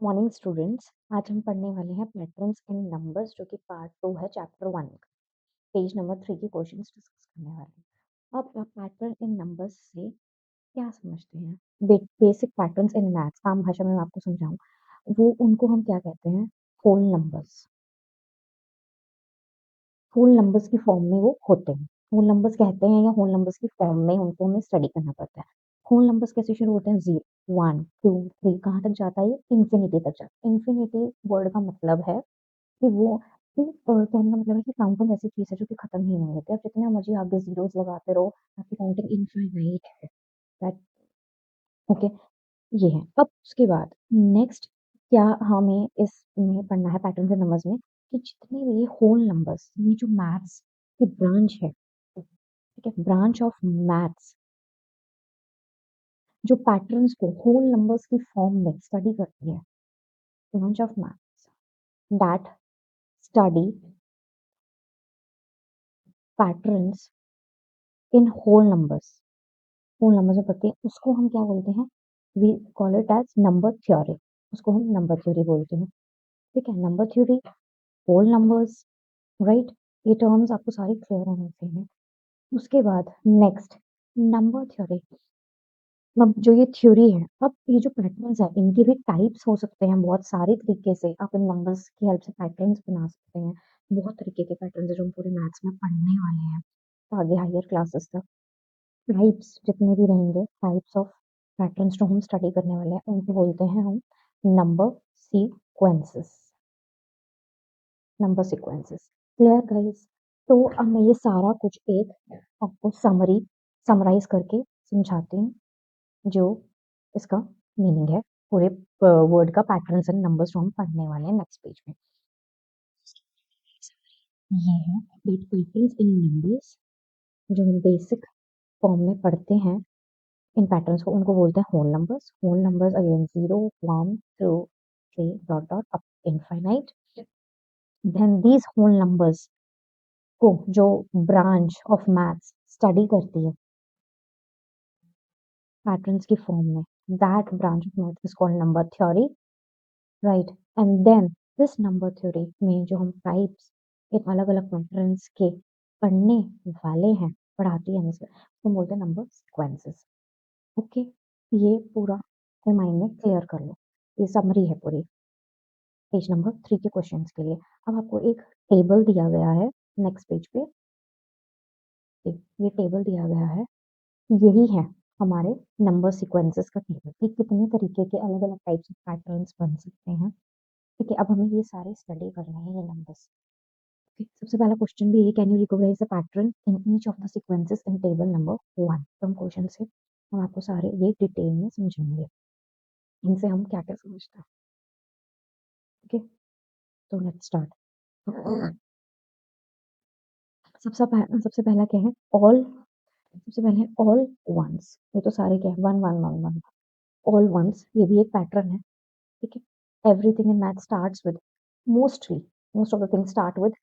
Morning students. आज हम पढ़ने वाले हैं पैटर्न्स इन नंबर्स जो कि पार्ट 2 है चैप्टर 1 का। पेज नंबर 3 की क्वेश्चंस डिस्कस करने वाले हैं। अब आप पैटर्न इन नंबर्स से क्या समझते हैं? बेसिक पैटर्न्स इन मैथ्स आम भाषा में मैं आपको समझाऊं, वो उनको हम क्या कहते हैं? Whole numbers. होल नंबर्स की फॉर्म में वो होते हैं। होल नंबर्स कहते हैं या होल नंबर्स की फॉर्म में उनको हमें स्टडी करना पड़ता है। होल नंबर्स कैसे शुरू होते हैं? 0 1 2 3 कहाँ तक जाता है? ये इंफिनिटी तक जाता है। इंफिनिटी वर्ड का मतलब है कि वो कहने का मतलब है कि काउंटिंग ऐसी चीज है जो कि खत्म ही नहीं होती। आप जितना मर्जी आगे जीरोस लगाते रहो, आपकी काउंटिंग इनफाइनाइट है। That okay. ये है। अब उसके बाद नेक्स्ट क्या हमें इसमें पढ़ना है पैटर्न के नंबर्स में, कि जितने भी ये होल नंबर्स, ये जो मैथ्स की ब्रांच है, ठीक है, ब्रांच ऑफ मैथ्स जो पैटर्न्स को होल नंबर्स की फॉर्म में स्टडी करती है, branch of maths that study patterns in whole numbers, whole numbers में पढ़ती है, उसको हम क्या बोलते हैं? We call it as number theory. उसको हम नंबर थ्योरी बोलते हैं। ठीक है, number theory, whole numbers, right. ये टर्म्स आपको सारे क्लियर होने चाहिए। उसके बाद नेक्स्ट नंबर थ्योरी। अब जो ये थ्योरी है, अब ये जो पैटर्न्स है इनके भी टाइप्स हो सकते हैं बहुत सारे तरीके से। आप इन नंबर्स की हेल्प से पैटर्न्स बना सकते हैं। बहुत तरीके के पैटर्न्स है जो हम पूरे मैथ्स में पढ़ने वाले हैं आगे हायर क्लासेस तक। टाइप्स जितने भी रहेंगे, टाइप्स ऑफ पैटर्न्स जो हम स्टडी करने वाले हैं, उनको बोलते हैं हम number sequences. Number sequences, clear guys? तो अब मैं ये सारा कुछ एक आपको समराइज करके समझाती हूँ, जो इसका मीनिंग है पूरे वर्ड का, पैटर्न्स एंड नंबर्स जो हम पढ़ने वाले हैं नेक्स्ट पेज में। ये है दैट पैटर्न्स इन नंबर्स जो हम बेसिक फॉर्म में पढ़ते हैं, इन पैटर्न्स को उनको बोलते हैं whole numbers. Whole numbers again 0 1 2 3 dot dot up infinite. Then these whole numbers को जो ब्रांच ऑफ मैथ्स स्टडी करती है पैटर्न्स की फॉर्म में, that branch of maths is called number theory, right. And then this number theory में जो हम types in अलग अलग पैटर्न्स के पढ़ने वाले हैं, पढ़ाती है हमें, तो बोलते हैं नंबर सीक्वेंसेस। ओके, ये पूरा माइंड में क्लियर कर लो। ये समरी है पूरी पेज नंबर 3 के क्वेश्चंस के लिए। अब आपको एक टेबल दिया गया है नेक्स्ट पेज पे। ये टेबल दिया गया है, यही है हमारे नंबर सीक्वेंसेस का टेबल, कि कितने तरीके के अलग अलग टाइप्स ऑफ पैटर्न्स बन सकते हैं। ठीक है, अब हमें ये सारे स्टडी करने हैं, ये नंबर्स। सबसे पहला क्वेश्चन भी है, can you recognise the pattern in each of the sequences in table number 1। तो हम क्वेश्चन से हम आपको सारे ये डिटेल में समझेंगे, इनसे हम क्या क्या समझते हैं। ओके, तो लेट्स स्टार्ट। सबसे पहला क्या है? ऑल। सबसे पहले ऑल वंस। ये तो सारे क्या है? One one one one. All ones, ये भी एक पैटर्न है। ठीक है, everything in math starts with, mostly most of the things start with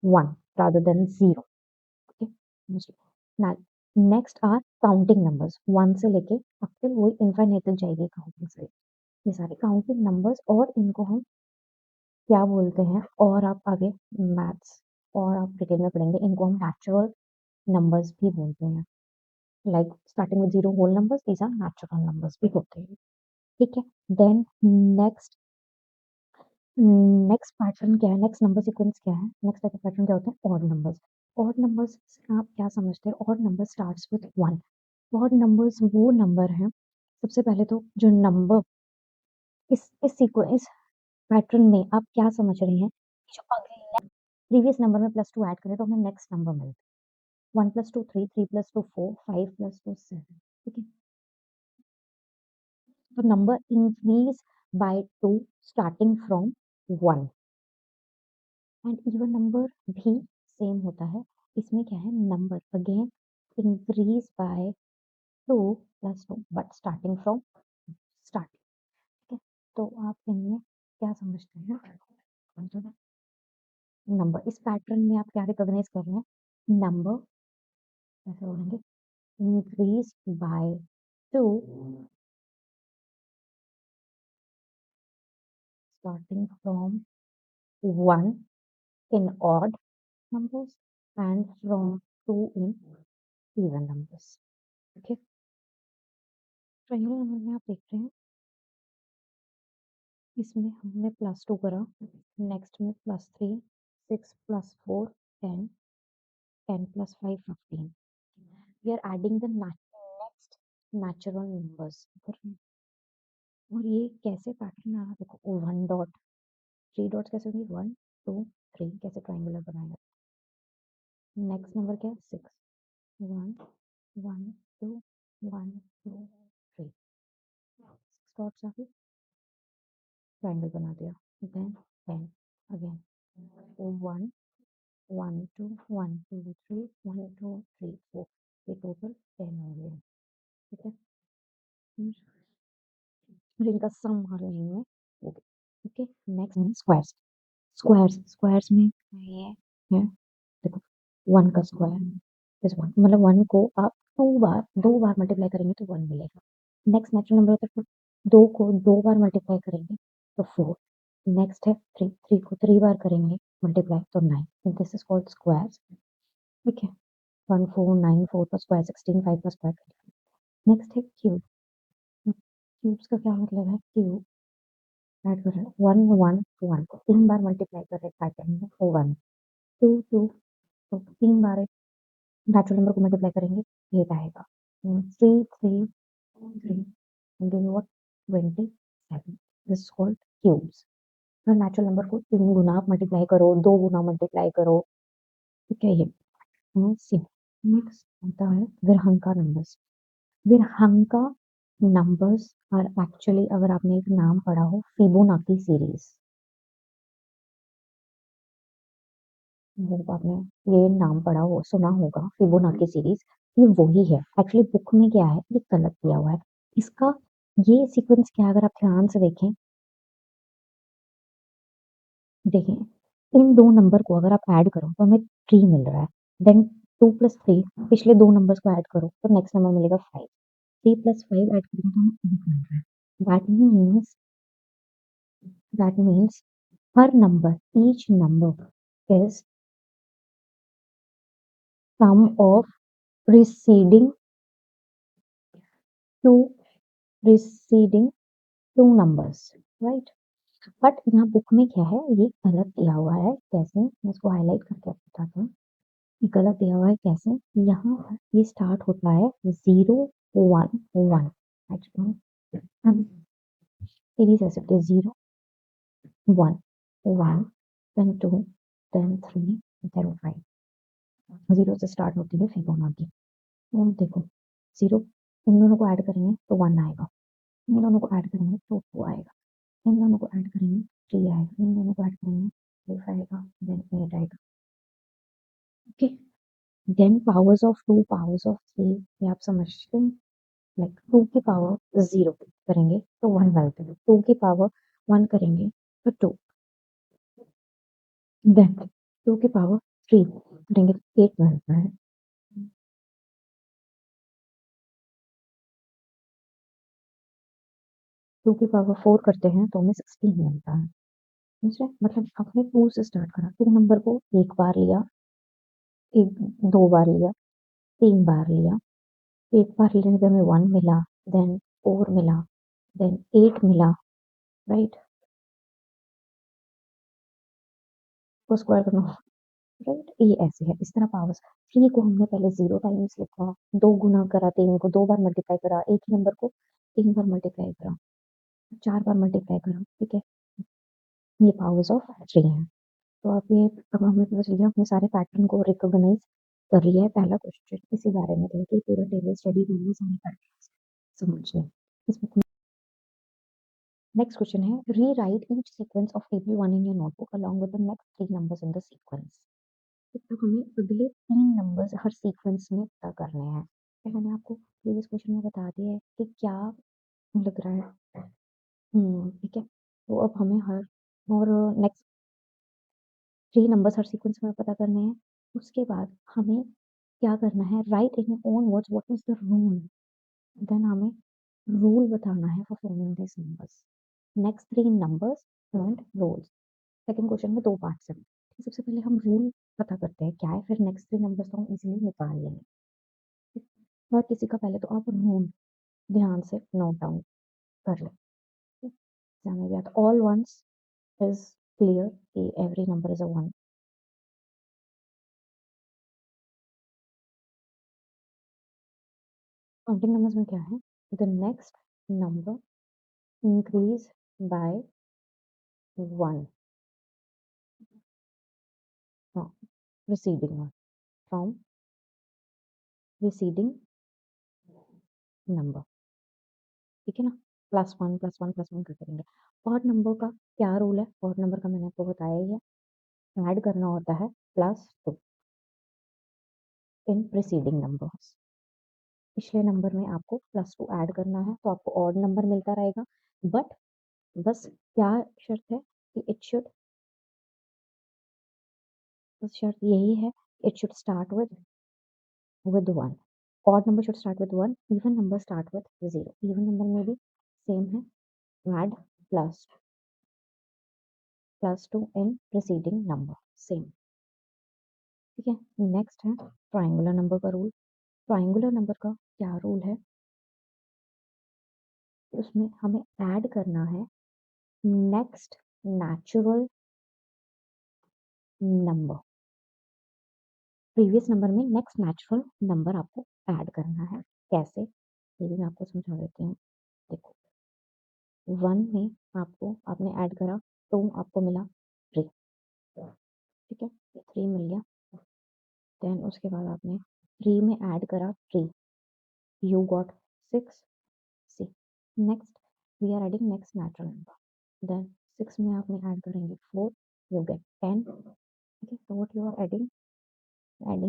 1 rather than 0। Okay, mostly. Next are counting numbers, 1 से लेके अब तक वो इनफाइनाइट तक जाएगी काउंटिंग से। ये सारे काउंटिंग नंबर्स, और इनको हम क्या बोलते हैं? और आप आगे मैथ्स और आप डिटेल में पढ़ेंगे, इनको हम नेचुरल नंबर्स भी बोलते हैं। Like starting with 0 whole numbers, these are natural numbers भी होते हैं। ठीक है, देन नेक्स्ट नेक्स्ट पैटर्न क्या है? नेक्स्ट नंबर सीक्वेंस क्या है? नेक्स्ट टाइप ऑफ पैटर्न क्या होता है? Odd numbers. ऑड नंबर्स से आप क्या समझते हैं? Odd number starts with 1। Odd numbers वो नंबर हैं, सबसे पहले तो जो नंबर इस पैटर्न में आप क्या समझ रहे हैं? जो अगले प्रीवियस नंबर में +2 ऐड करें तो हमें नेक्स्ट नंबर मिलता है। 1 + 2 3, 3 + 2 4, 5 + 2 7। ठीक है, तो number increase by 2 starting from 1। And even number भी सेम होता है। इसमें क्या है? Number again increase by 2 + 2 but starting from starting. ठीक है, तो आप इनमें क्या समझते हैं? नंबर इस पैटर्न में आप क्या रिकॉग्नाइज कर रहे हैं? नंबर कैसे बोलेंगे? Increase by 2 starting from 1 in odd numbers and from 2 in even numbers. Okay, triangular number में आप देख रहे हैं इसमें हमने +2 करा, नेक्स्ट में +3, 6 +4 10, 10 + 5 15. We are adding the next natural numbers. और ये कैसे पैटर्न आ रहा है देखो, 1 डॉट 3 डॉट्स कैसे होंगी, 1 2 3 कैसे ट्रायंगुलर बनाएगा। नेक्स्ट नंबर क्या है, 6 1 1 2 1 2 3 6 डॉट्स आ गई, ट्रायंगल बना दिया। देन 10 अगेन 1 1 2 1 2 3 1 2 3 4, ये टोटल 10 हो गया। ठीक है, और इनका सम हर लाइन में हो गया। Okay, next squares. स्क्वायर्स में ये है देखो, 1 का स्क्वायर इज 1, मतलब 1 को आप दो बार मल्टीप्लाई करेंगे तो 1 मिलेगा। नेक्स्ट नेचुरल नंबर होता है 2 को 2 बार मल्टीप्लाई करेंगे तो 4। नेक्स्ट है 3 को 3 बार करेंगे मल्टीप्लाई तो 9। This is called squares. ठीक है, 1 4 9 4 का स्क्वायर 16, 5 का स्क्वायर 25। नेक्स्ट है क्यूब। क्यूब्स का क्या मतलब है, क्यूब ऐड कर रहे हैं 1 1 1 को 3 बार मल्टीप्लाई कर रहे हैं पैटर्न में तो 1 2 2, तो 3 बार नेचुरल नंबर को मल्टीप्लाई करेंगे 8 आएगा। 3 3 3 give you what 27। This is called cubes. और नेचुरल नंबर को 3 गुना मल्टीप्लाई करो, 2 गुना मल्टीप्लाई करो, ठीक है ये सी। नेक्स्ट होता है विरहंका नंबर्स। विरहंका नंबर्स आर एक्चुअली, अगर आपने एक नाम पढ़ा हो फिबोनाची सीरीज, वो आपने ये नाम पढ़ा हो सुना होगा फिबोनाची सीरीज, ये वही है। एक्चुअली बुक में क्या है, ये गलत दिया हुआ है इसका। ये सीक्वेंस क्या है, अगर आप ध्यान से देखें इन दो नंबर को अगर आप ऐड करो तो हमें 3 मिल रहा है। देन 2 + 3 पिछले दो नंबर्स को ऐड करो तो नेक्स्ट नंबर मिलेगा 5। 3 + 5 ऐड करेंगे तो हमें 8 मिल रहा है। दैट मीन्स हर नंबर, each number is sum of preceding two preceding 2 numbers, right? But यहाँ बुक में क्या है, ये गलत दिया हुआ है। कैसे, मैं इसको हाईलाइट करके आपको बताता हूँ। ये गलत दिया हुआ है कैसे, यहाँ पर ये स्टार्ट होता है 0 1 1, सीरीज ऐसे होती है 0 1 1 देन 2 देन 3 देन 5। 0 से स्टार्ट होती है फिबोनाची। देखो 0, इन दोनों को ऐड करेंगे तो 1 आएगा, इन दोनों को ऐड करेंगे तो 2 आएगा, इन दोनों को ऐड करेंगे 3 आएगा, इन दोनों को ऐड करेंगे 5 आएगा, देन 8 आएगा। Okay, then powers of 2 powers of 3, ये आप समझते हैं। लाइक 2 की पावर 0 करेंगे तो 1 मिलता है, 2 की पावर 1 करेंगे तो 2, देन 2 की पावर 3 करेंगे तो 8 मिलता है। 2 की पावर 4 करते हैं तो हमें 16 मिलता है। समझ रहे, मतलब आपने 2 से स्टार्ट करा, 2 नंबर को एक बार लिया, एक 2 बार लिया, 3 बार लिया, एक बार लेने पे हमें 1 मिला, देन 4 मिला, देन 8 मिला, राइट? को स्क्वायर करना, राइट? ये ऐसे है, इस तरह पावर्स। 3 को हमने पहले 0 टाइम्स लिखा, 2 गुना करा, 3 को 2 बार मल्टीप्लाई करा, एक ही नंबर को 3 बार मल्टीप्लाई करा, 4 बार मल्टीप्लाई करा, ठीक है? ये पावर्स ऑफ 3 है। तो आप ये, अब हमें पता चल गया, अपने सारे पैटर्न को रिकॉग्नाइज कर लिया है। पहला क्वेश्चन इसी बारे में था कि पूरा टेबल स्टडी करना, सारे पैटर्न समझना इस बुक में। नेक्स्ट क्वेश्चन है, rewrite each sequence of table 1 in your notebook along with the next 3 numbers in the sequence. तो हमें अगले 3 नंबर्स हर सीक्वेंस में पता करने हैं। तो मैंने आपको प्रीवियस क्वेश्चन में बता दिया है कि क्या लग रहा है। ठीक है, तो अब हमें हर और नेक्स्ट 3 नंबर्स हर सीक्वेंस में पता करने हैं। उसके बाद हमें क्या करना है, write in your own words what is the rule, then हमें रूल बताना है for forming this numbers. Next 3 numbers and rules. Second question में 2 पार्ट्स हैं। सबसे पहले हम रूल पता करते हैं क्या है, फिर नेक्स्ट 3 नंबर्स तो हम इजीली निकाल लेंगे। और किसी का पहले तो आप रूल ध्यान से नोट डाउन कर लें। एग्जाम में भी आता ऑल वंस इज क्लियर कि every number is a 1। Counting numbers में क्या है, the next number increase by 1 preceding one from preceding number। ठीक है ना, +1 +1 +1 करते रहेंगे। ऑड नंबर का क्या रूल है, ऑड नंबर का मैंने आपको बताया ही है, ऐड करना होता है +2 इन प्रीसीडिंग नंबर्स। पिछले नंबर में आपको +2 ऐड करना है तो आपको ऑड नंबर मिलता रहेगा, बट बस क्या शर्त है कि इट शुड, बस शर्त यही है, it should start with 1। Odd number should start with 1, even number start with 0। Even number में भी सेम है, ऐड प्लस +2 इन प्रीसीडिंग नंबर, सेम। ठीक है, नेक्स्ट है ट्राइंगुलर नंबर का रूल। ट्राइंगुलर नंबर का क्या रूल है, उसमें हमें ऐड करना है next natural number. Previous number में नेक्स्ट नेचुरल नंबर आपको ऐड करना है। कैसे, ये भी मैं आपको समझा देती हूँ। देखो, 1 में आपको आपने ऐड करा तो आपको मिला 3। ठीक है, 3 मिल गया। देन उसके बाद आपने 3 में ऐड करा 3, you got 6। see, next we are adding next natural number, then 6 में आपने ऐड करेंगे 4, you get 10। okay, so what you are adding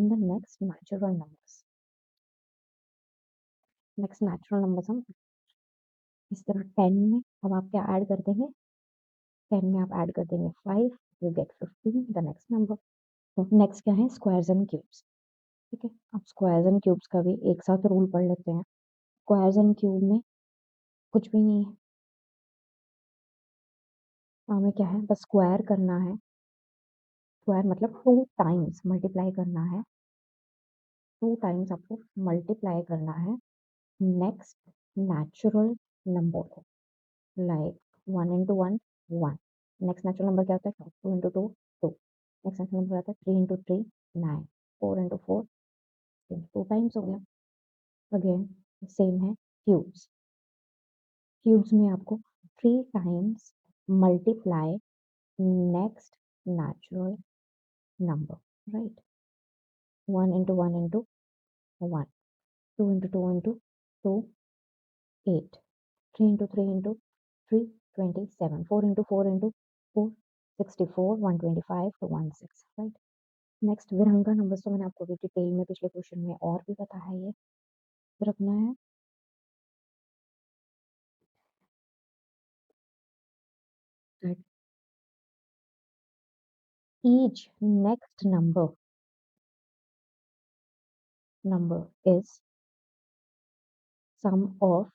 the next natural numbers। next natural numbers हम इस तरह 10 में अब आप क्या ऐड कर देंगे, 10 में आप ऐड कर देंगे 5, you get 15 the next number। तो नेक्स्ट क्या है, स्क्वायर्स एंड क्यूब्स। ठीक है, अब स्क्वायर्स एंड क्यूब्स का भी एक साथ रूल पढ़ लेते हैं। स्क्वायर्स एंड क्यूब में कुछ भी नहीं है, हमें क्या है, बस स्क्वायर करना है। स्क्वायर मतलब 2 टाइम्स मल्टीप्लाई करना है, 2 टाइम्स आपको मल्टीप्लाई करना है नेक्स्ट नेचुरल नंबर को। Like 1 into 1 1, next natural number क्या होता है 2 इंटू 2 2, नेक्स्ट नेचुरल नंबर आता है 3 इंटू 3 9, 4 इंटू 4 2 टाइम्स हो गया। अगेन सेम है क्यूब्स। क्यूब्स में आपको 3 times multiply next natural number, right. 1 into 1 into 1, 2 into 2 into 2 8, 3 into 3 into 3 27, 4 into 4 into 4 64, 125 to 16, right. Next विरंगा numbers तो मैंने आपको भी डिटेल में पिछले क्वेश्चन में और भी बताया है, ये रखना है। that each next number is sum of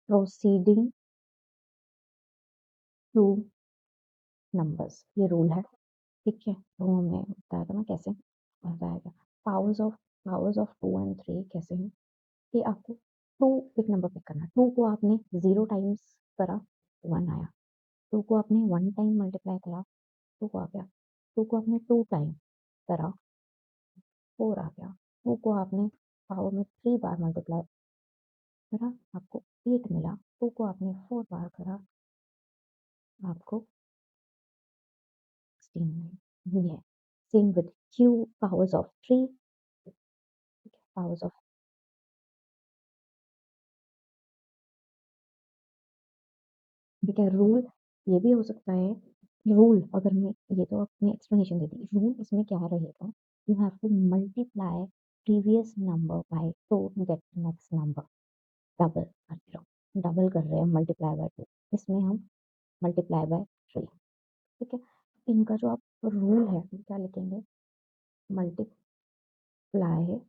proceeding two numbers, ये रूल है। ठीक है, तो हमने बताया था ना कैसे बताएगा। पावर्स ऑफ 2 एंड 3 कैसे हैं कि आपको 2 एक नंबर पिक करना, 2 को आपने 0 टाइम्स करा 1 आया, 2 को आपने 1 टाइम मल्टीप्लाई करा 2 को आ गया, 2 को आपने 2 टाइम करा 4 आ गया, 2 को आपने पावर में 3 बार मल्टीप्लाई करा आपको 8 मिला, 2 को आपने 4 बार करा आपको 16 मिला। ये same with Q, powers of 3, powers of ठीक है। रूल ये भी हो सकता है, रूल अगर मैं ये तो अपनी एक्सप्लेनेशन दे दी, रूल इसमें क्या रहेगा, you have to multiply previous number by 2 get next number. Double कर रहे हो, डबल कर रहे हैं मल्टीप्लाई बाय 2, इसमें हम मल्टीप्लाई बाय 3। ठीक है, इनका जो आप रूल है वो क्या लिखेंगे, multiply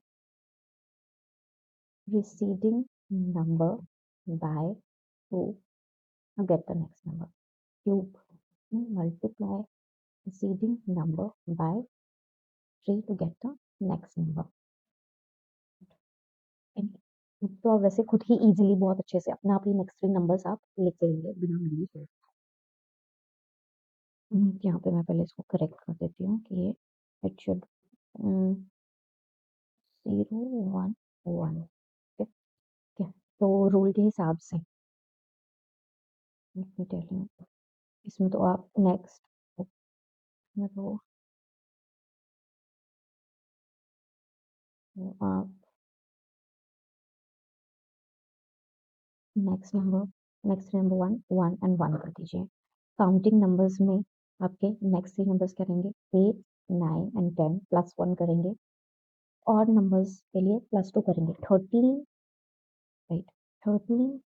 preceding number by 2 get the next number. Cube multiply preceding number by 3 to get the next number. तो आप वैसे खुद ही इजीली बहुत अच्छे से अपना आप ही नेक्स्ट 3 नंबर्स आप लिख लेंगे बिना मेरी हेल्प। यहाँ पे मैं पहले इसको करेक्ट कर देती हूँ कि ये इट शुड 0 1 1। ठीक है, तो रूल के हिसाब से let me tell you, इसमें तो आप नेक्स्ट में तो आप नेक्स्ट नंबर 1 1 एंड 1 कर दीजिए। काउंटिंग नंबर्स में आपके नेक्स्ट 3 नंबर्स क्या रहेंगे 8 9 एंड 10 प्लस 1 करेंगे। और नंबर्स के लिए प्लस 2 करेंगे 13 right 13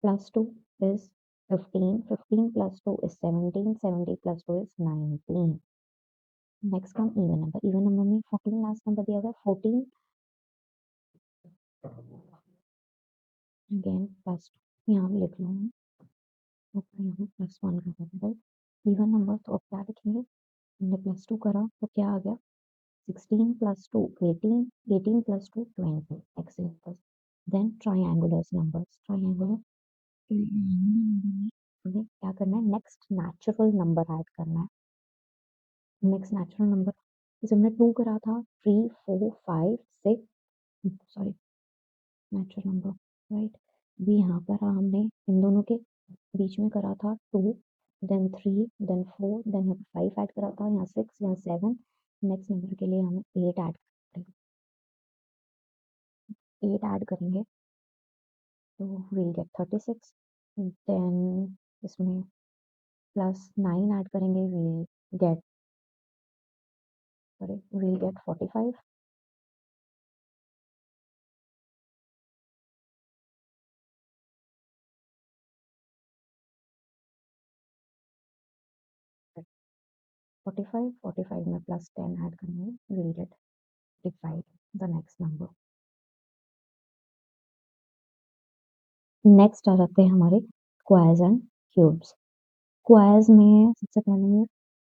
plus 2 is 15 15 plus 2 is 17 17 plus 2 is 19। Next come even number में 14 लास्ट नंबर दिया गया 14 अगेन प्लस 2 यहाँ लिख लो ओके यहाँ प्लस 1 कर देते राइट इवन नंबर तो अब क्या लिखेंगे हमने प्लस 2 करा तो क्या आ गया 16 plus 2 18 18 plus 2 20 excellent then triangulars numbers triangular हमें क्या करना है नेक्स्ट नेचुरल नंबर ऐड करना है नेक्स्ट नेचुरल नंबर जैसे हमने 2 करा था 3 4 5 6 सॉरी नेचुरल नंबर राइट भी यहाँ पर हमने इन दोनों के बीच में करा था 2 देन 3 देन 4 देन यहाँ पे 5 ऐड करा था यहाँ 6 यहाँ 7 नेक्स्ट नंबर के लिए हमें 8 ऐड करेंगे 8 ऐड करेंगे तो we'll get 36 देन इसमें प्लस 9 ऐड करेंगे we'll get 45 45 में प्लस 10 ऐड करेंगे we'll get 55 the next number। Next आ जाते हैं हमारे स्क्वायर्स एंड क्यूब्स। स्क्वायर्स में सबसे पहले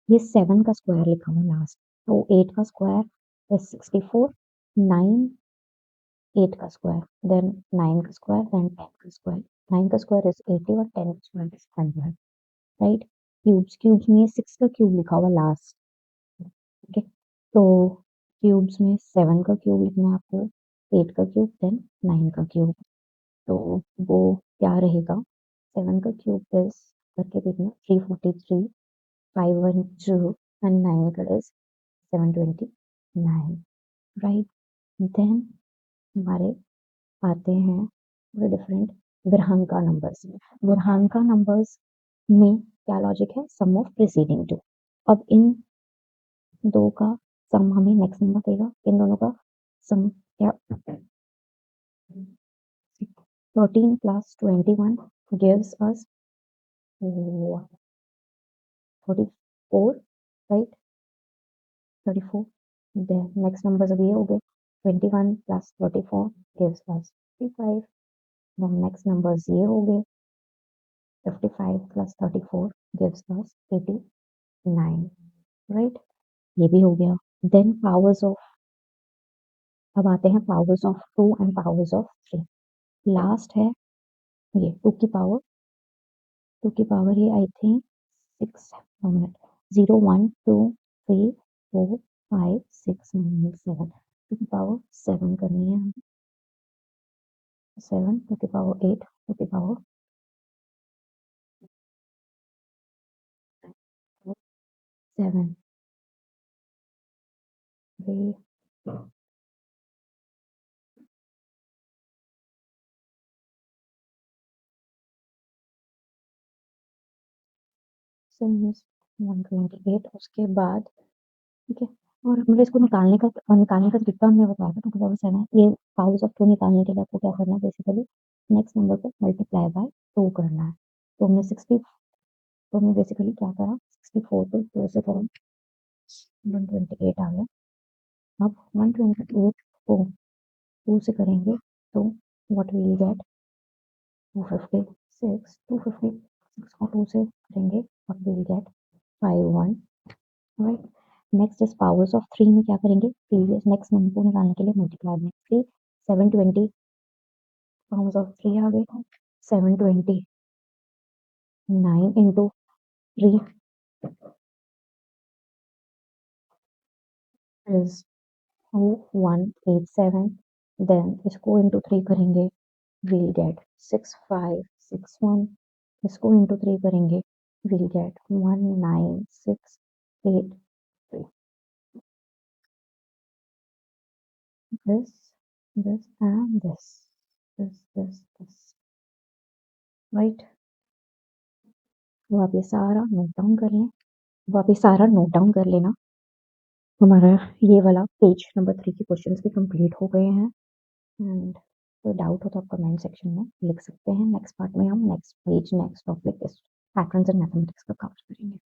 ये 7 का स्क्वायर लिखा हुआ लास्ट तो 8 का स्क्वायर इज 64 9 8 का स्क्वायर देन 9 का स्क्वायर देन 10 का स्क्वायर 9 का स्क्वायर इज 80 और 10 का स्क्वायर इज 100 राइट। क्यूब्स में 6 का क्यूब लिखा हुआ लास्ट ओके तो क्यूब्स में 7 का क्यूब लिखना है आपको 8 का क्यूब देन 9 का क्यूब तो वो क्या रहेगा 7 का क्यूब इज करके देखना 343 512 एंड 9 का इज 729 राइट। देन हमारे आते हैं थोड़े डिफरेंट विरहांका नंबर्स। विरहांका नंबर्स में क्या लॉजिक है सम ऑफ प्रीसीडिंग टू। अब इन दो का सम हमें नेक्स्ट नंबर देगा इन दोनों का सम क्या 13 plus 21 gives us 34 right 34 then next numbers अभी ये हो गए 21 plus 34 gives us 55 then next numbers ये हो गए 55 plus 34 gives us 89 right ये भी हो गया then powers of अब आते हैं powers of 2 and powers of 3 last है ये 2 की पावर ये आई थिंक 6 मिनट 0 1 2 3 4 5 6 7 2 की पावर 7 करनी है हमें 7 2 की पावर 8 2 की पावर 7 वे 128 उसके बाद ठीक है और मुझे इसको निकालने का तरीका हमने बताया था 2 की पावर 7 ये पावर्स ऑफ 2 निकालने के लिए आपको क्या करना है बेसिकली नेक्स्ट नंबर को मल्टीप्लाई बाय 2 करना है तो हमने 60 तो हमने बेसिकली क्या करा 64 को 2 से करा 128 आ गया अब 128 को 2 से करेंगे तो व्हाट विल गेट 256 256 6 को 2 से करेंगे और we'll get 5 1, right. Next is powers of 3 में क्या करेंगे, प्रीवियस नेक्स्ट नंबर को निकालने के लिए मल्टीप्लाई में 3 720 पावर्स ऑफ 3 आ गए 729 into 3 is 2187, देन इसको into 3 करेंगे we'll get 6561, इसको into 3 करेंगे we'll get 19683, this this and this, right. वो आप ये सारा नोट डाउन कर लें, वो आप ये सारा नोट डाउन कर लेना। हमारा ये वाला पेज नंबर 3 के क्वेश्चंस भी कंप्लीट हो गए हैं एंड कोई डाउट हो तो आप कमेंट सेक्शन में लिख सकते हैं। नेक्स्ट पार्ट में हम नेक्स्ट पेज नेक्स्ट टॉपिक इस पैटर्न्स एंड मैथमेटिक्स का कवर करेंगे।